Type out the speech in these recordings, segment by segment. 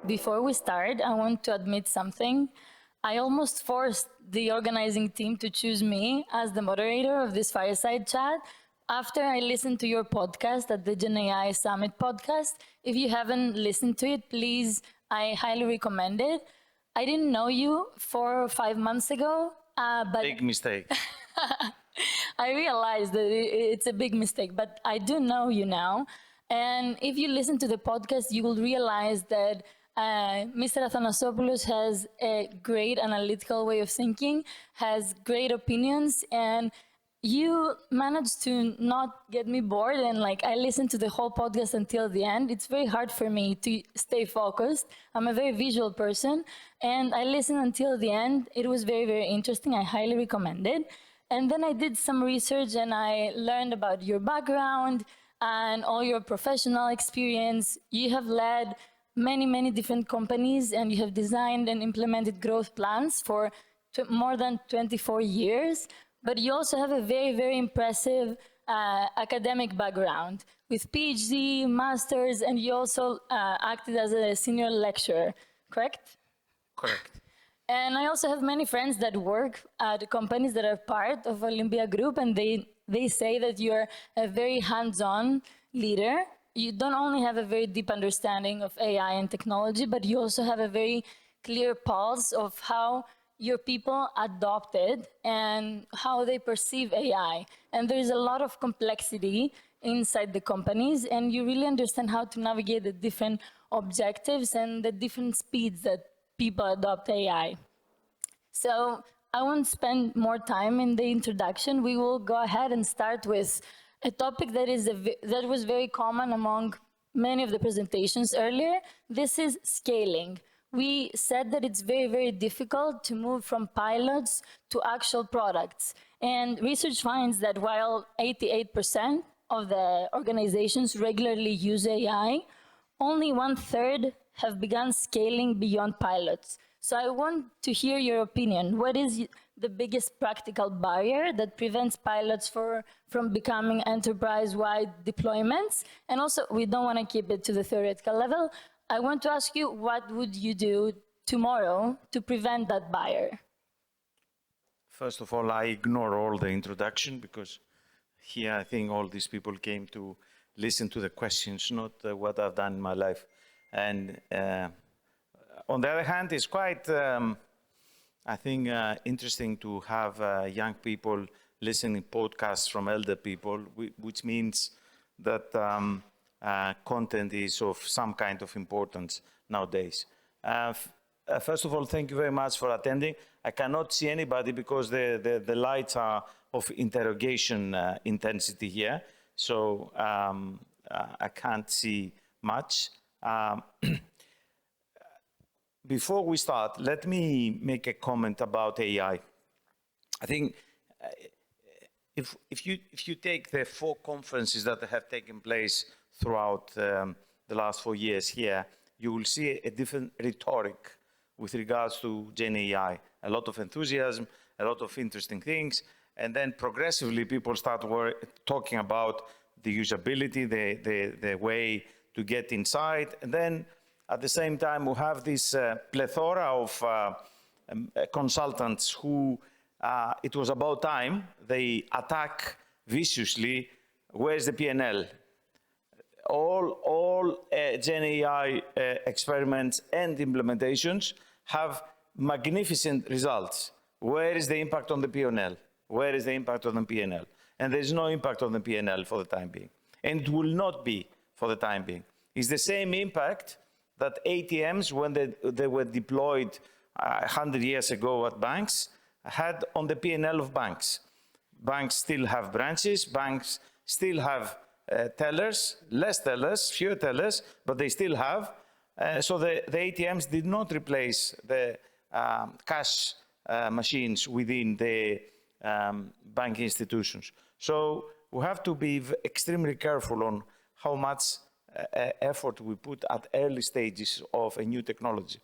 Before we start, I want to admit something. I almost forced the organizing team to choose me as the moderator of this Fireside chat after I listened to your podcast at the Gen AI Summit podcast. If you haven't listened to it, please, I highly recommend it. I didn't know you 4 or 5 months ago, but Big mistake. I realized that it's a big mistake, but I do know you now. And if you listen to the podcast, you will realize that Mr. Athanassopoulos has a great analytical way of thinking, has great opinions, and you managed to not get me bored. And like, I listened to the whole podcast until the end. It's very hard for me to stay focused. I'm a very visual person, and I listened until the end. It was very, very interesting. I highly recommend it. And then I did some research and I learned about your background and all your professional experience. You have led many, many different companies, and you have designed and implemented growth plans for more than 24 years. But you also have a very, very impressive academic background with PhD, masters, and you also acted as a senior lecturer, correct? Correct. And I also have many friends that work at companies that are part of Olympia Group, and they say that you're a very hands-on leader. You don't only have a very deep understanding of AI and technology, but you also have a very clear pulse of how your people adopt it and how they perceive AI. And there's a lot of complexity inside the companies, and you really understand how to navigate the different objectives and the different speeds that people adopt AI. So I won't spend more time in the introduction. We will go ahead and start with a topic that was very common among many of the presentations earlier. This is scaling. We said that it's very, very difficult to move from pilots to actual products. And research finds that while 88% of the organizations regularly use AI, only 1/3 have begun scaling beyond pilots. So I want to hear your opinion. What is the biggest practical barrier that prevents pilots from becoming enterprise-wide deployments? And also, we don't want to keep it to the theoretical level. I want to ask you, what would you do tomorrow to prevent that barrier? First of all, I ignore all the introduction because here I think all these people came to listen to the questions, not what I've done in my life. And on the other hand, it's quite, I think, interesting to have young people listening podcasts from elder people, which means that content is of some kind of importance nowadays. First of all, thank you very much for attending. I cannot see anybody because the lights are of interrogation intensity here, so I can't see much. Before we start, let me make a comment about AI. I think if you take the 4 conferences that have taken place throughout the last 4 years here, you will see a different rhetoric with regards to Gen AI. A lot of enthusiasm, a lot of interesting things, and then progressively people start talking about the usability, the way to get inside, and then at the same time, we have this plethora of consultants who, it was about time, they attack viciously, where's the P&L? All Gen AI experiments and implementations have magnificent results. Where is the impact on the P&L? Where is the impact on the P&L? And there's no impact on the P&L for the time being. And it will not be for the time being. It's the same impact that ATMs, when they were deployed 100 years ago at banks, had on the P&L of banks. Banks still have branches, banks still have tellers, less tellers, fewer tellers, but they still have. So the ATMs did not replace the cash machines within the banking institutions. So we have to be extremely careful on how much effort we put at early stages of a new technology.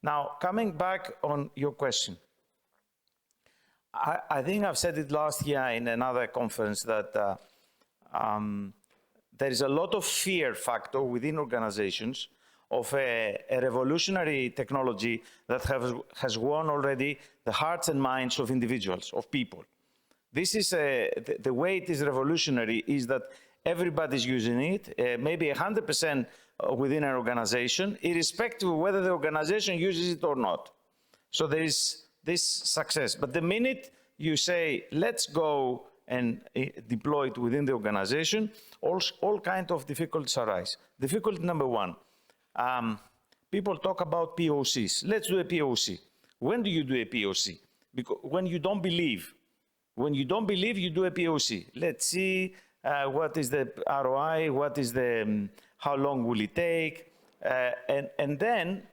Now, coming back on your question, I think I've said it last year in another conference that there is a lot of fear factor within organizations of a revolutionary technology that has won already the hearts and minds of individuals, of people. This is the way it is revolutionary is that everybody's using it, maybe 100% within an organization, irrespective of whether the organization uses it or not. So there is this success. But the minute you say, let's go and deploy it within the organization, all kinds of difficulties arise. Difficulty number one, people talk about POCs. Let's do a POC. When do you do a POC? Because when you don't believe. When you don't believe, you do a POC. Let's see what is the ROI, what is the, how long will it take? And then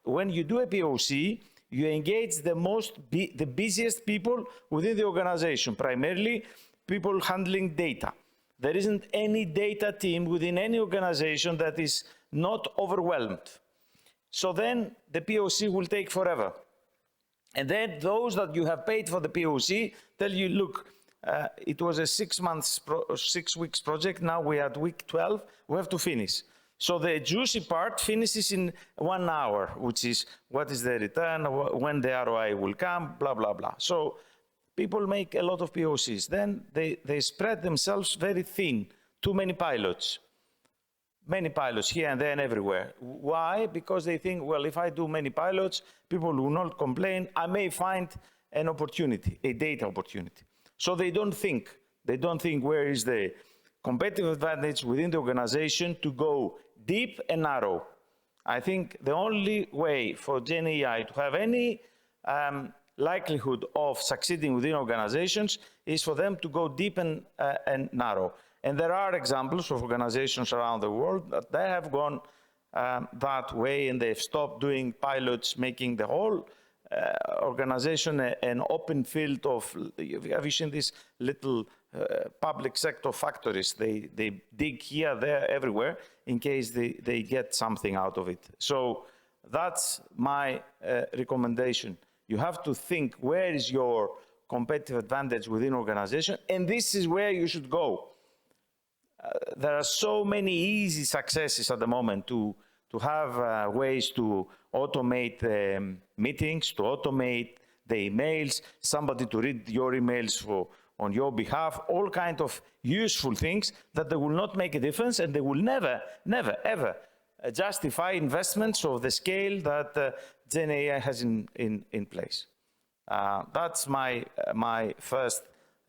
when you do a POC, you engage the busiest people within the organization, primarily people handling data. There isn't any data team within any organization that is not overwhelmed. So then the POC will take forever. And then those that you have paid for the POC tell you, look, it was a 6 weeks project. Now we are at week 12. We have to finish. So the juicy part finishes in 1 hour, which is what is the return, when the ROI will come, blah, blah, blah. So people make a lot of POCs. Then they spread themselves very thin, too many pilots. Many pilots here and there and everywhere. Why? Because they think, well, if I do many pilots, people will not complain. I may find an opportunity, a data opportunity. So they don't think. They don't think where is the competitive advantage within the organization to go deep and narrow. I think the only way for GenAI to have any likelihood of succeeding within organizations is for them to go deep and narrow. And there are examples of organizations around the world that they have gone that way, and they've stopped doing pilots, making the whole organization an open field of, have you seen these little public sector factories? They dig here, there, everywhere, in case they get something out of it. So that's my recommendation. You have to think, where is your competitive advantage within organization? And this is where you should go. There are so many easy successes at the moment to have ways to automate meetings, to automate the emails, somebody to read your emails on your behalf, all kinds of useful things that they will not make a difference, and they will never, never, ever justify investments of the scale that GenAI has in place. That's my first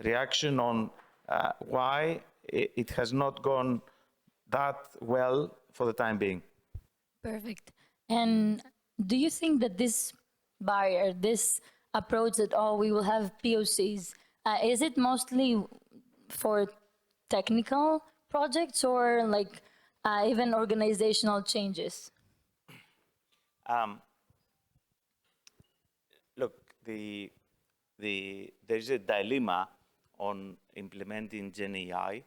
reaction on why it has not gone that well for the time being. Perfect. And do you think that this barrier, this approach that, oh, we will have POCs, is it mostly for technical projects or like even organizational changes? Look, there's a dilemma on implementing GenAI,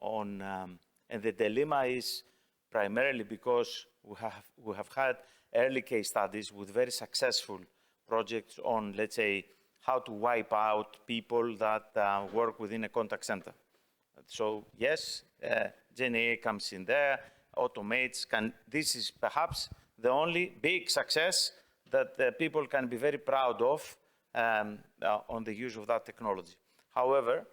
and the dilemma is primarily because we have had early case studies with very successful projects on, let's say, how to wipe out people that work within a contact center. So yes, GenAI comes in there, automates. This is perhaps the only big success that people can be very proud of on the use of that technology. However,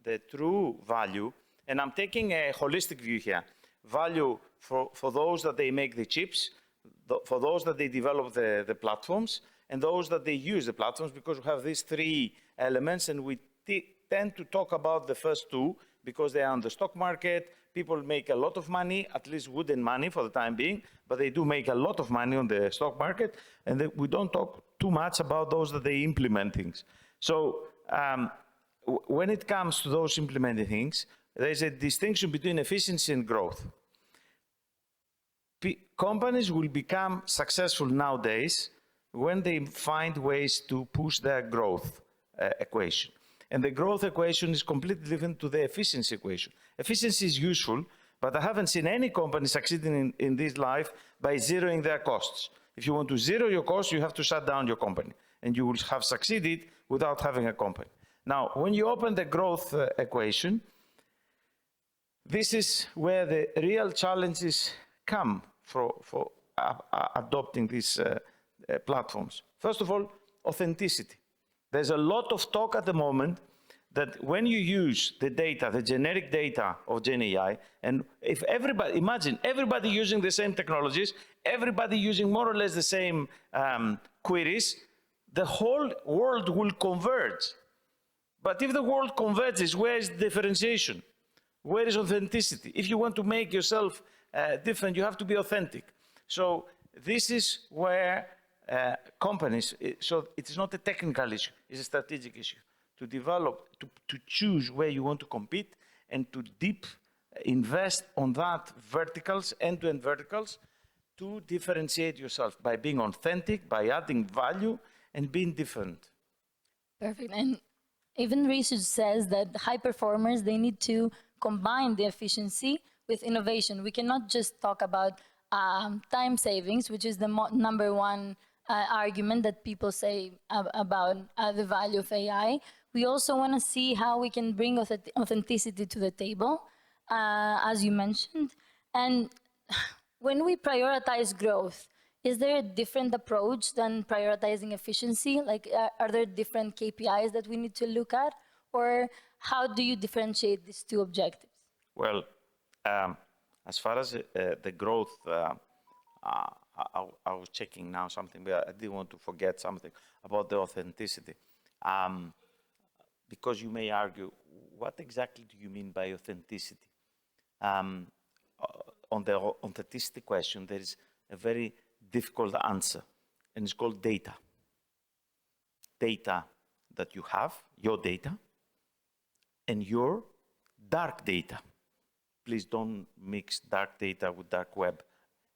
the true value, and I'm taking a holistic view here, value for those that they make the chips, for those that they develop the platforms, and those that they use the platforms, because we have these three elements, and we tend to talk about the first two because they are on the stock market. People make a lot of money, at least wooden money for the time being, but they do make a lot of money on the stock market, and we don't talk too much about those that they implement things. So when it comes to those implementing things, there's a distinction between efficiency and growth. Companies will become successful nowadays when they find ways to push their growth equation. And the growth equation is completely different to the efficiency equation. Efficiency is useful, but I haven't seen any company succeeding in this life by zeroing their costs. If you want to zero your costs, you have to shut down your company, and you will have succeeded without having a company. Now, when you open the growth equation, this is where the real challenges come for adopting these platforms. First of all, authenticity. There's a lot of talk at the moment that when you use the data, the generic data of GenAI, and if everybody, imagine everybody using the same technologies, everybody using more or less the same queries, the whole world will converge. But if the world converges, where is differentiation? Where is authenticity? If you want to make yourself different, you have to be authentic. So this is where companies, so it's not a technical issue, it's a strategic issue. To develop, to choose where you want to compete and to invest on that verticals, end-to-end verticals, to differentiate yourself by being authentic, by adding value and being different. Perfect. And even research says that high performers, they need to combine the efficiency with innovation. We cannot just talk about time savings, which is the number one argument that people say about the value of AI. We also want to see how we can bring authenticity to the table, as you mentioned. And when we prioritize growth, is there a different approach than prioritizing efficiency? Like, are there different KPIs that we need to look at? Or how do you differentiate these two objectives? Well, as far as the growth, I was checking now something, but I didn't want to forget something about the authenticity. Because you may argue, what exactly do you mean by authenticity? On the authenticity question, there is a very difficult answer, and it's called data. Data that you have, your data, and your dark data. Please don't mix dark data with dark web.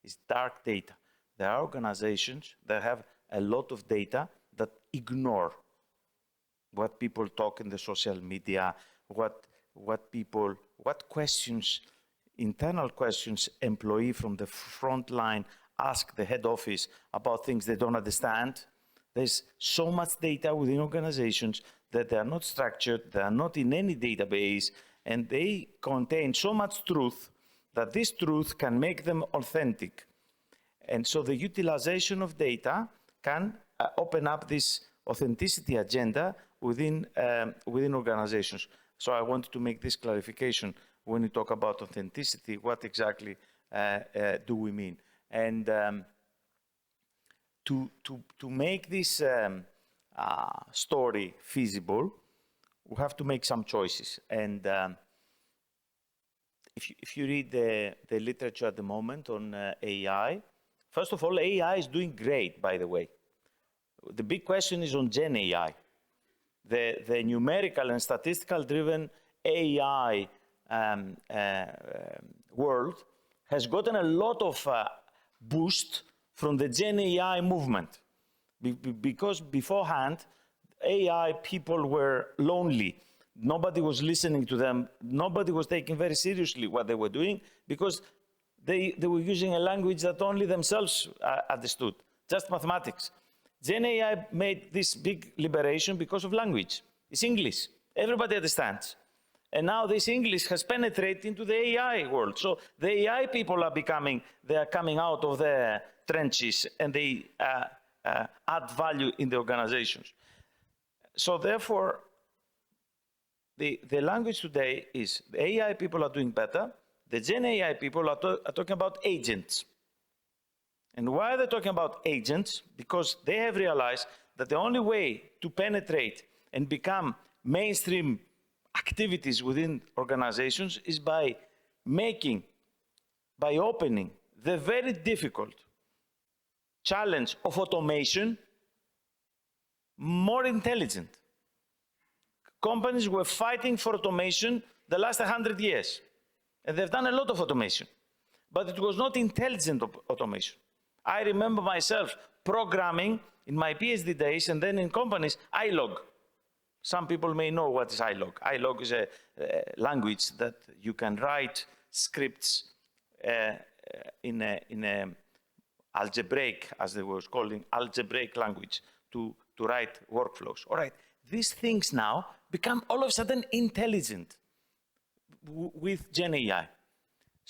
It's dark data. There are organizations that have a lot of data that ignore what people talk in the social media, what questions, internal questions, employee from the front line ask the head office about things they don't understand. There's so much data within organizations that they are not structured, they are not in any database, and they contain so much truth that this truth can make them authentic. And so the utilization of data can open up this authenticity agenda within organizations. So I wanted to make this clarification when we talk about authenticity, what exactly do we mean? And to make this story feasible, we have to make some choices. And if you read the literature at the moment on AI, first of all, AI is doing great, by the way. The big question is on Gen AI. The numerical and statistical driven AI world has gotten a lot of boost from the Gen AI movement. Because beforehand, AI people were lonely. Nobody was listening to them. Nobody was taking very seriously what they were doing because they were using a language that only themselves understood, just mathematics. Gen AI made this big liberation because of language. It's English. Everybody understands. And now this English has penetrated into the AI world. So the AI people are coming out of the trenches and they add value in the organizations. So therefore, the language today is the AI people are doing better. The Gen AI people are talking about agents. And why are they talking about agents? Because they have realized that the only way to penetrate and become mainstream activities within organizations is by opening the very difficult challenge of automation more intelligent. Companies were fighting for automation the last 100 years, and they've done a lot of automation, but it was not intelligent automation. I remember myself programming in my PhD days and then in companies, iLog. Some people may know what is iLog. iLog is a language that you can write scripts in a algebraic, as they were calling, algebraic language to write workflows. All right, these things now become all of a sudden intelligent with Gen AI.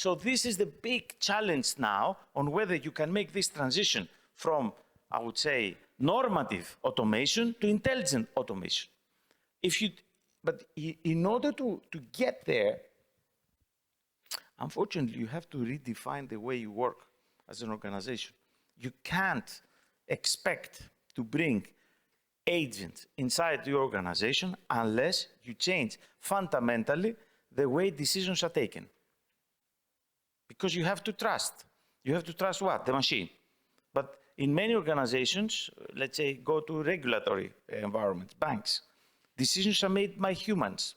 So this is the big challenge now on whether you can make this transition from, I would say, normative automation to intelligent automation. But in order to get there, unfortunately, you have to redefine the way you work as an organization. You can't expect to bring agents inside your organization unless you change fundamentally the way decisions are taken. Because you have to trust. You have to trust what? The machine. But in many organizations, let's say go to regulatory environments, banks, decisions are made by humans.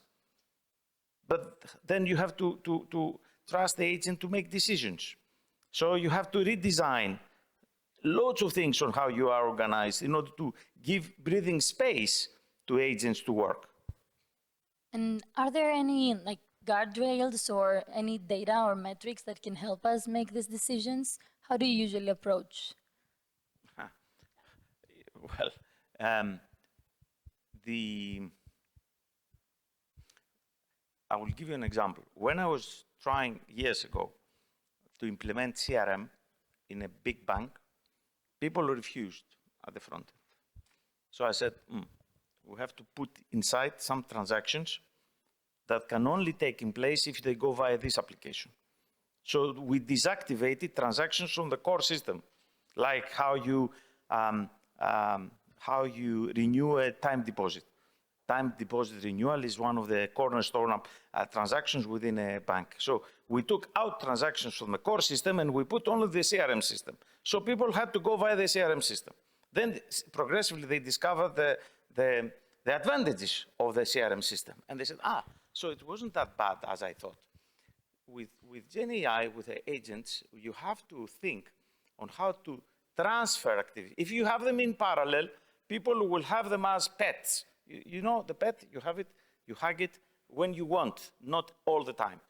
But then you have to trust the agent to make decisions. So you have to redesign lots of things on how you are organized in order to give breathing space to agents to work. And are there any guardrails or any data or metrics that can help us make these decisions? How do you usually approach? Well, I will give you an example. When I was trying years ago to implement CRM in a big bank, people refused at the front end. So I said, we have to put inside some transactions that can only take in place if they go via this application. So we deactivated transactions from the core system, like how you renew a time deposit. Time deposit renewal is one of the cornerstone transactions within a bank. So we took out transactions from the core system and we put only the CRM system. So people had to go via the CRM system. Then progressively they discovered the advantages of the CRM system. And they said, so it wasn't that bad as I thought. With GenAI, with the agents, you have to think on how to transfer activity. If you have them in parallel, people will have them as pets. You know the pet, you have it, you hug it when you want, not all the time.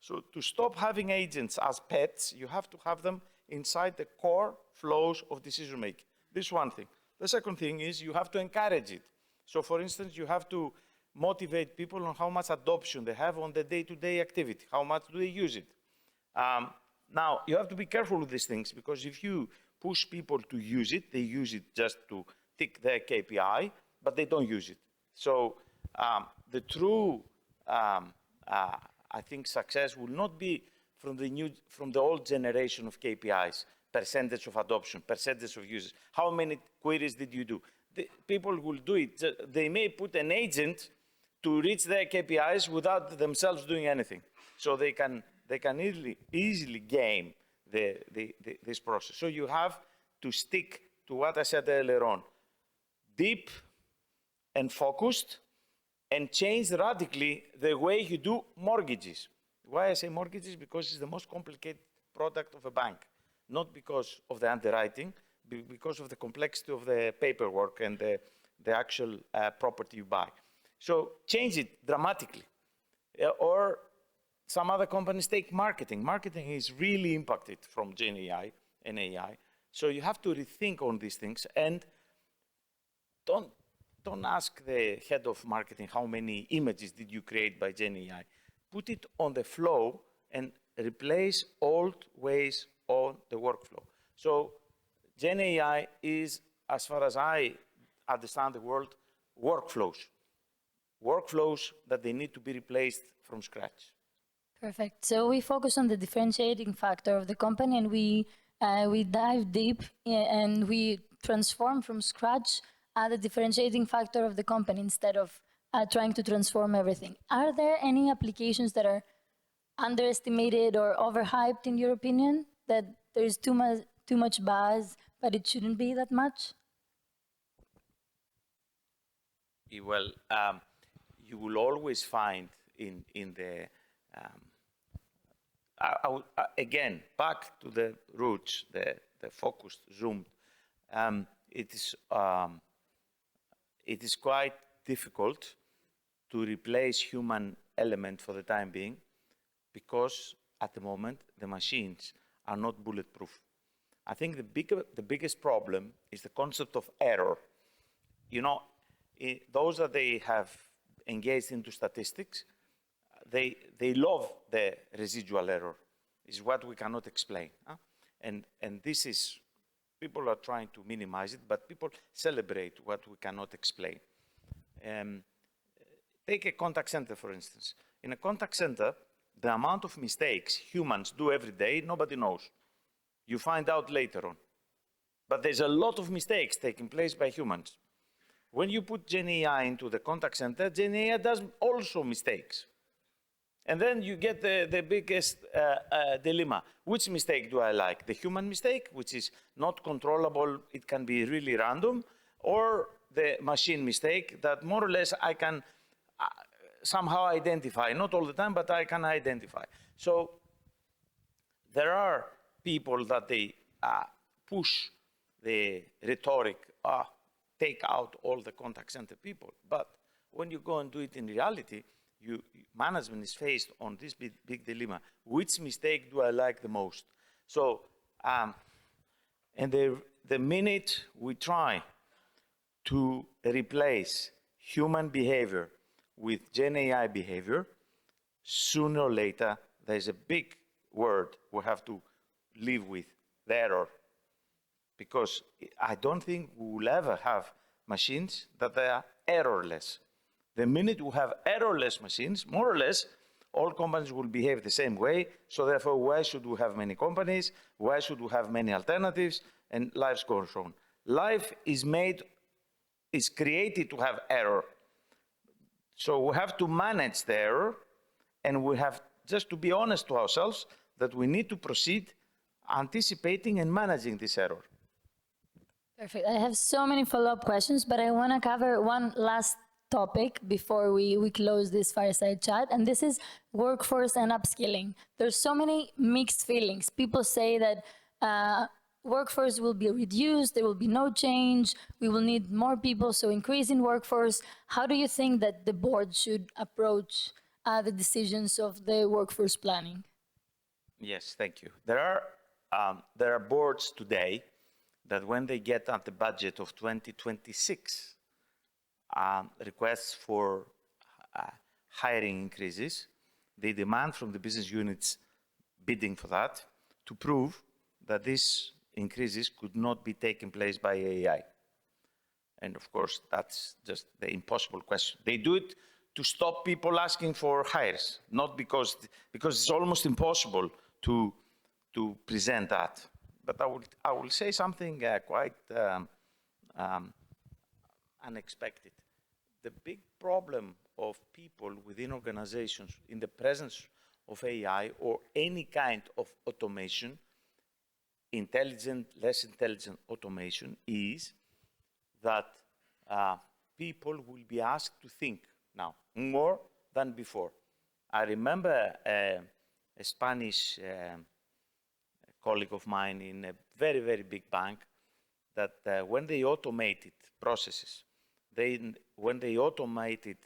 So to stop having agents as pets, you have to have them inside the core flows of decision making. This is one thing. The second thing is you have to encourage it. So for instance, you have to motivate people on how much adoption they have on the day-to-day activity, how much do they use it. Now, you have to be careful with these things because if you push people to use it, they use it just to tick their KPI, but they don't use it. So the true, I think, success will not be from the old generation of KPIs, percentage of adoption, percentage of users. How many queries did you do? People will do it. They may put an agent to reach their KPIs without themselves doing anything. So they can easily game this process. So you have to stick to what I said earlier on. Deep and focused, and change radically the way you do mortgages. Why I say mortgages? Because it's the most complicated product of a bank, not because of the underwriting, because of the complexity of the paperwork and the actual property you buy. So change it dramatically. Or some other companies take marketing. Marketing is really impacted from GenAI and AI. So you have to rethink on these things and don't ask the head of marketing how many images did you create by GenAI. Put it on the flow and replace old ways on the workflow. So GenAI is, as far as I understand the world, workflows. Workflows that they need to be replaced from scratch. Perfect. So we focus on the differentiating factor of the company and we dive deep and we transform from scratch the differentiating factor of the company instead of trying to transform everything. Are there any applications that are underestimated or overhyped in your opinion, that there's too much buzz, but it shouldn't be that much? Well, you will always find in the, again, back to the roots, the focused, zoomed, it is quite difficult to replace human element for the time being because at the moment the machines are not bulletproof. I think the biggest problem is the concept of error. You know, those that they have engaged into statistics, they love the residual error. is what we cannot explain. Huh? And this is, people are trying to minimize it, but people celebrate what we cannot explain. Take a contact center, for instance. In a contact center, the amount of mistakes humans do every day, nobody knows. You find out later on. But there's a lot of mistakes taking place by humans. When you put GenAI into the contact center, GenAI does also mistakes. And then you get the biggest dilemma. Which mistake do I like? The human mistake, which is not controllable, it can be really random, or the machine mistake that more or less I can somehow identify, not all the time, but I can identify. So there are people that they push the rhetoric, take out all the contact center people. But when you go and do it in reality, management is faced on this big dilemma. Which mistake do I like the most? So, and the minute we try to replace human behavior with GenAI behavior, sooner or later, there's a big word we have to live with, the error. Because I don't think we will ever have machines that are errorless. The minute we have errorless machines, more or less, all companies will behave the same way. So therefore, why should we have many companies? Why should we have many alternatives? And life goes on. Life is created to have error. So we have to manage the error, and we have just to be honest to ourselves that we need to proceed anticipating and managing this error. Perfect. I have so many follow-up questions, but I want to cover one last topic before we close this fireside chat, and this is workforce and upskilling. There's so many mixed feelings. People say that workforce will be reduced, there will be no change, we will need more people, so increase in workforce. How do you think that the board should approach the decisions of the workforce planning? Yes, thank you. There are boards today that when they get at the budget of 2026, requests for hiring increases, they demand from the business units bidding for that to prove that these increases could not be taken place by AI. And of course, that's just the impossible question. They do it to stop people asking for hires, not because it's almost impossible to present that. But I will say something quite unexpected. The big problem of people within organizations in the presence of AI or any kind of automation, intelligent, less intelligent automation, is that people will be asked to think now more than before. I remember a Spanish colleague of mine in a very, very big bank that when they automated processes, when they automated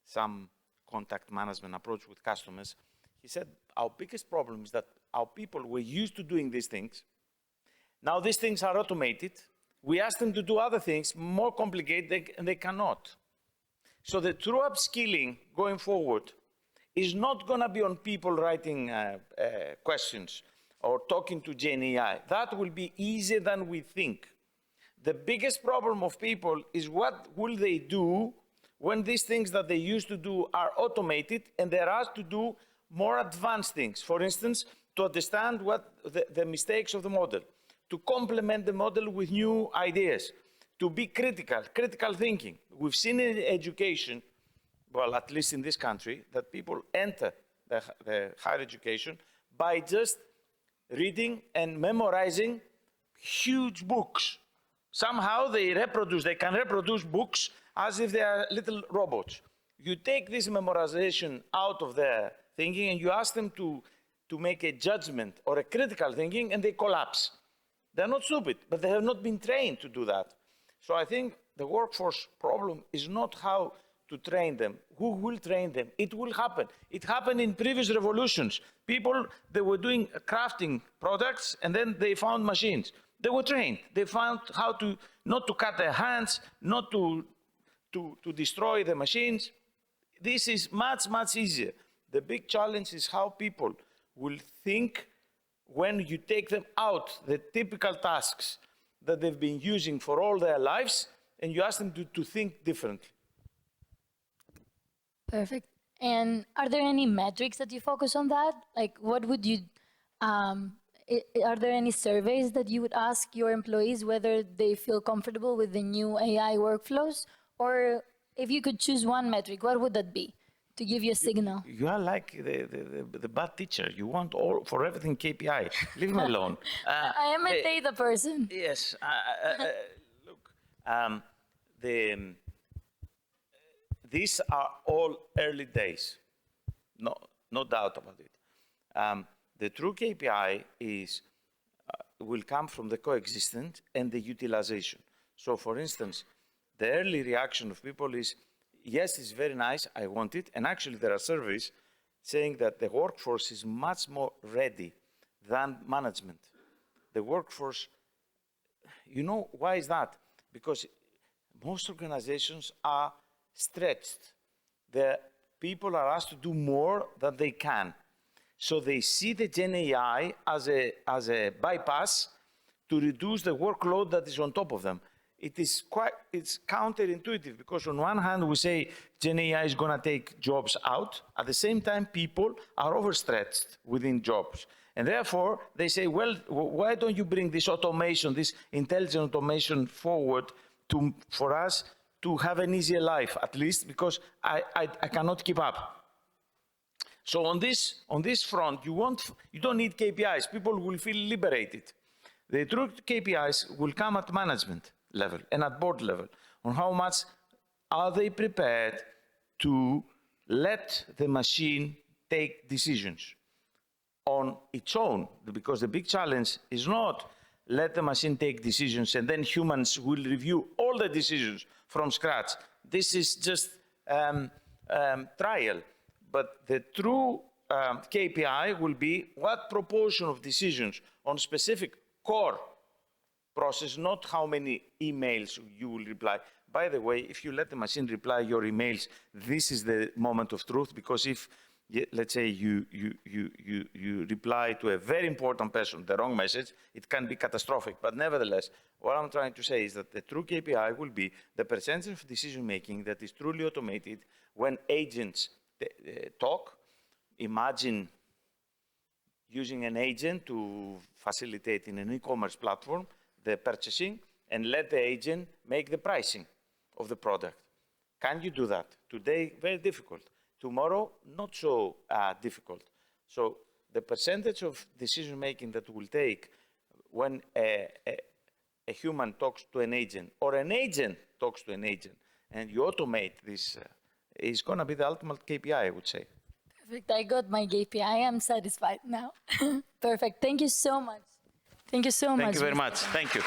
some contact management approach with customers, he said, our biggest problem is that our people were used to doing these things. Now these things are automated. We ask them to do other things, more complicated, and they cannot. So the true upskilling going forward is not going to be on people writing questions or talking to GenAI. That will be easier than we think. The biggest problem of people is what will they do when these things that they used to do are automated and they're asked to do more advanced things. For instance, to understand what the mistakes of the model, to complement the model with new ideas, to be critical thinking. We've seen in education, well, at least in this country, that people enter the higher education by just reading and memorizing huge books. Somehow they can reproduce books as if they are little robots. You take this memorization out of their thinking and you ask them to make a judgment or a critical thinking, and they collapse. They're not stupid, but they have not been trained to do that. So I think the workforce problem is not how to train them. Who will train them? It will happen. It happened in previous revolutions. People, they were doing crafting products, and then they found machines. They were trained. They found how to, not to cut their hands, not to destroy the machines. This is much, much easier. The big challenge is how people will think when you take them out the typical tasks that they've been using for all their lives, and you ask them to think differently. Perfect. And are there any metrics that you focus on that? Like, what would you, are there any surveys that you would ask your employees whether they feel comfortable with the new AI workflows? Or if you could choose one metric, what would that be to give you a signal? You are like the bad teacher. You want all for everything KPI. Leave me alone. I am a data person. Yes. Look, these are all early days. No doubt about it. The true KPI will come from the coexistence and the utilization. So, for instance, the early reaction of people is, yes, it's very nice, I want it. And actually, there are surveys saying that the workforce is much more ready than management. The workforce, you know, why is that? Because most organizations are stretched. The people are asked to do more than they can. So they see the Gen AI as a bypass to reduce the workload that is on top of them. It's counterintuitive, because on one hand we say Gen AI is going to take jobs out. At the same time, people are overstretched within jobs. And therefore, they say, well, why don't you bring this automation, this intelligent automation forward for us to have an easier life, at least, because I cannot keep up. So on this front, you don't need KPIs. People will feel liberated. The true KPIs will come at management level and at board level, on how much are they prepared to let the machine take decisions on its own, because the big challenge is not let the machine take decisions and then humans will review all the decisions from scratch. This is just trial. But the true KPI will be what proportion of decisions on specific core process, not how many emails you will reply. By the way, if you let the machine reply your emails, this is the moment of truth, because if, let's say, you reply to a very important person the wrong message, it can be catastrophic. But nevertheless, what I'm trying to say is that the true KPI will be the percentage of decision-making that is truly automated when agents talk. Imagine using an agent to facilitate in an e-commerce platform the purchasing, and let the agent make the pricing of the product. Can you do that? Today, very difficult. Tomorrow, not so difficult. So the percentage of decision-making that will take when a human talks to an agent, or an agent talks to an agent, and you automate this, is going to be the ultimate KPI, I would say. Perfect. I got my KPI. I'm satisfied now. Perfect. Thank you so much. Thank you so much. Thank you very much. Thank you.